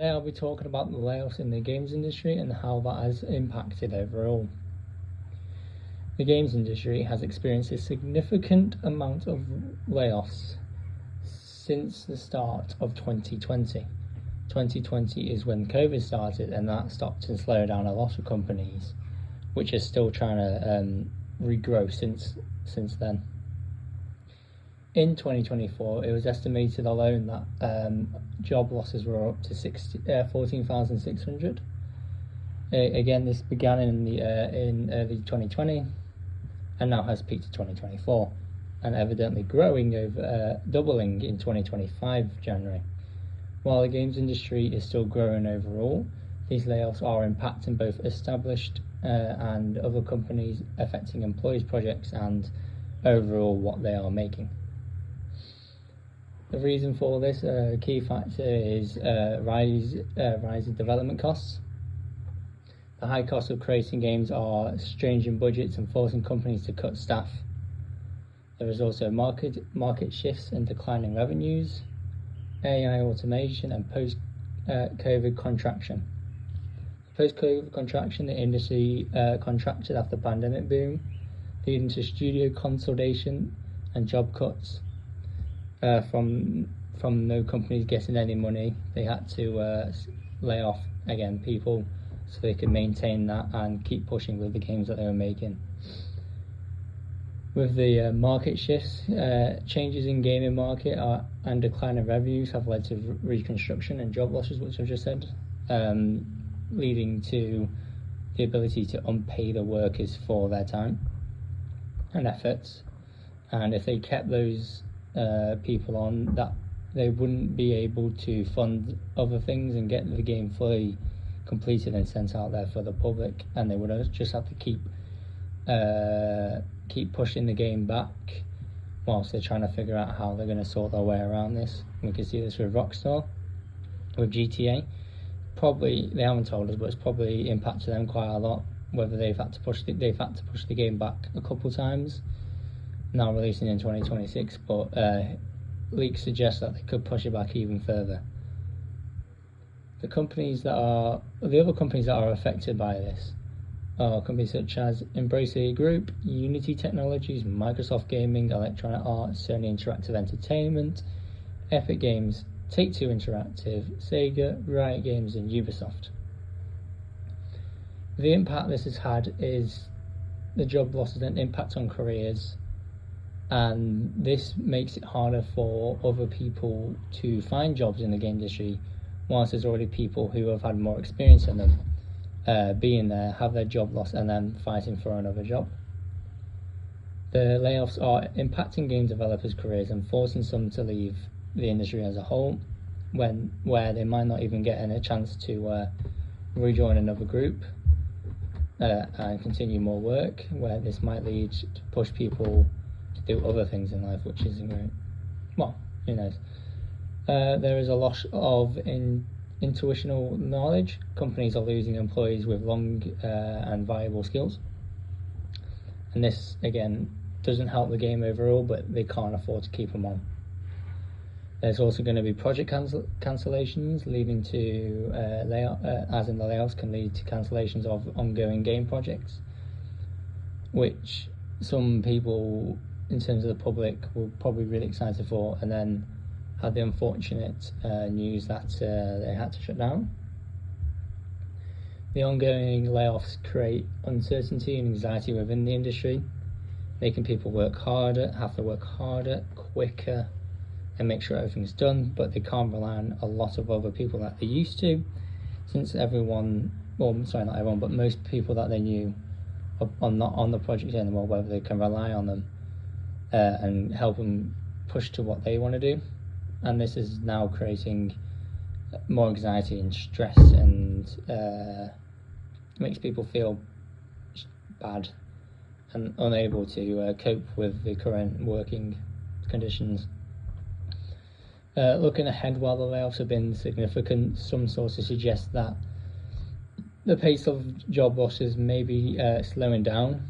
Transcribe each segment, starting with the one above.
Today I'll be talking about the layoffs in the games industry and how that has impacted overall. The games industry has experienced a significant amount of layoffs since the start of 2020. 2020 is when COVID started, and that stopped and slowed down a lot of companies, which are still trying to regrow since then. In 2024, it was estimated alone that job losses were up to 14,600. Again, this began in early 2020 and now has peaked to 2024, and evidently growing over doubling in 2025 January. While the games industry is still growing overall, these layoffs are impacting both established and other companies, affecting employees' projects and overall what they are making. The reason for this key factor is rising development costs. The high cost of creating games are straining budgets and forcing companies to cut staff. There is also market shifts and declining revenues, AI automation, and post-COVID contraction. Post-COVID contraction, the industry contracted after the pandemic boom, leading to studio consolidation and job cuts. From no companies getting any money, they had to lay off again people so they could maintain that and keep pushing with the games that they were making. With the market shifts, changes in gaming market and declining revenues have led to reconstruction and job losses, which I've just said, leading to the ability to unpay the workers for their time and efforts. And if they kept those people on, that they wouldn't be able to fund other things and get the game fully completed and sent out there for the public, and they would just have to keep pushing the game back whilst they're trying to figure out how they're going to sort their way around this. We can see this with Rockstar, with GTA. Probably they haven't told us, but it's probably impacted them quite a lot. Whether they've had to push the game back a couple times, now releasing in 2026, but leaks suggest that they could push it back even further. The other companies that are affected by this are companies such as Embracer Group, Unity Technologies, Microsoft Gaming, Electronic Arts, Sony Interactive Entertainment, Epic Games, Take-Two Interactive, Sega, Riot Games, and Ubisoft. The impact this has had is the job losses and impact on careers, and this makes it harder for other people to find jobs in the game industry, whilst there's already people who have had more experience in them being there, have their job lost, and then fighting for another job. The layoffs are impacting game developers' careers and forcing some to leave the industry as a whole, where they might not even get a chance to rejoin another group and continue more work, where this might lead to push people to do other things in life, which isn't great. Well, who knows? There is a loss of intuitional knowledge. Companies are losing employees with long and valuable skills, and this again doesn't help the game overall, but they can't afford to keep them on. There's also going to be project cancellations, leading to as in the layoffs can lead to cancellations of ongoing game projects, which some people in terms of the public were probably really excited for, and then had the unfortunate news that they had to shut down. The ongoing layoffs create uncertainty and anxiety within the industry, making people have to work harder, quicker, and make sure everything's done, but they can't rely on a lot of other people that they used to, since not everyone, but most people that they knew are not on the project anymore, whether they can rely on them and help them push to what they want to do. And this is now creating more anxiety and stress, and makes people feel bad and unable to cope with the current working conditions. Looking ahead, while the layoffs have been significant, some sources suggest that the pace of job losses may be slowing down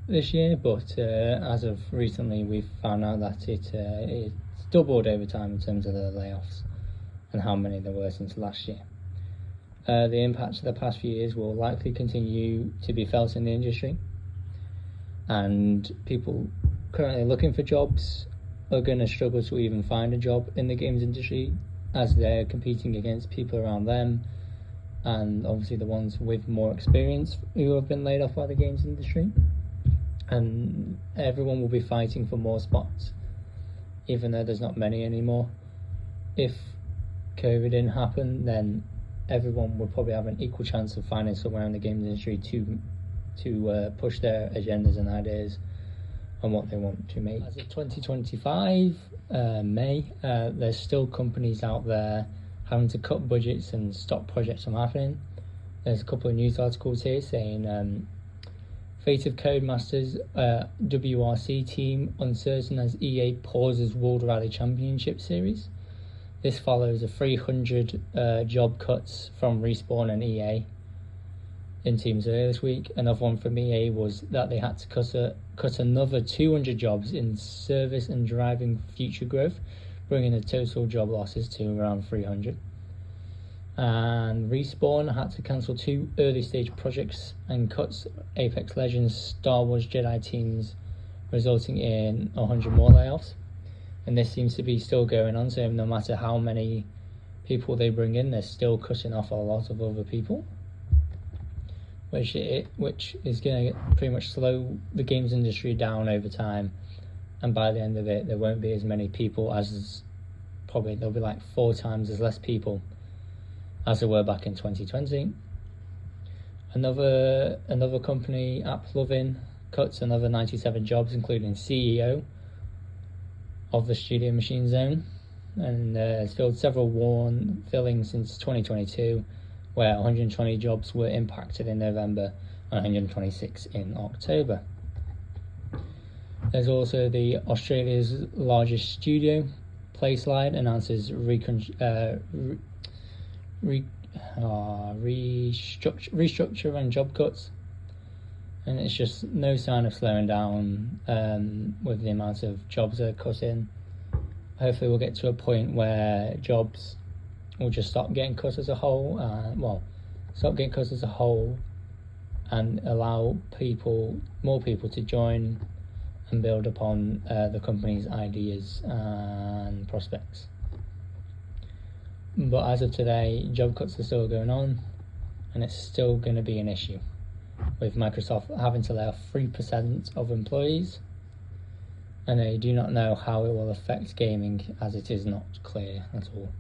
this year, but as of recently we've found out that it's doubled over time in terms of the layoffs, and how many there were since last year. The impacts of the past few years will likely continue to be felt in the industry, and people currently looking for jobs are going to struggle to even find a job in the games industry, as they're competing against people around them, and obviously the ones with more experience who have been laid off by the games industry. And everyone will be fighting for more spots, even though there's not many anymore. If COVID didn't happen, then everyone would probably have an equal chance of finding somewhere in the games industry to push their agendas and ideas on what they want to make. As of 2025 May, there's still companies out there having to cut budgets and stop projects from happening. There's a couple of news articles here saying Fate of Codemasters WRC team uncertain as EA pauses World Rally Championship series. This follows a 300 job cuts from Respawn and EA in teams earlier this week. Another one from EA was that they had to cut another 200 jobs in service and driving future growth, bringing the total job losses to around 300. And Respawn had to cancel 2 early stage projects and cuts Apex Legends Star Wars Jedi teams, resulting in 100 more layoffs. And this seems to be still going on, so no matter how many people they bring in, they're still cutting off a lot of other people, which is going to pretty much slow the games industry down over time. And by the end of it, there won't be as many people as probably there'll be like 4 times as less people as there were back in 2020. Another company, AppLovin, cuts another 97 jobs, including CEO of the Studio Machine Zone, and has filled several worn fillings since 2022, where 120 jobs were impacted in November and 126 in October. There's also the Australia's largest studio, PlaySlide, announces restructure and job cuts, and it's just no sign of slowing down with the amount of jobs that are cut in. Hopefully we'll get to a point where jobs will just stop getting cut as a whole, and allow more people to join and build upon the company's ideas and prospects. But as of today, job cuts are still going on, and it's still going to be an issue, with Microsoft having to lay off 3% of employees, and they do not know how it will affect gaming, as it is not clear at all.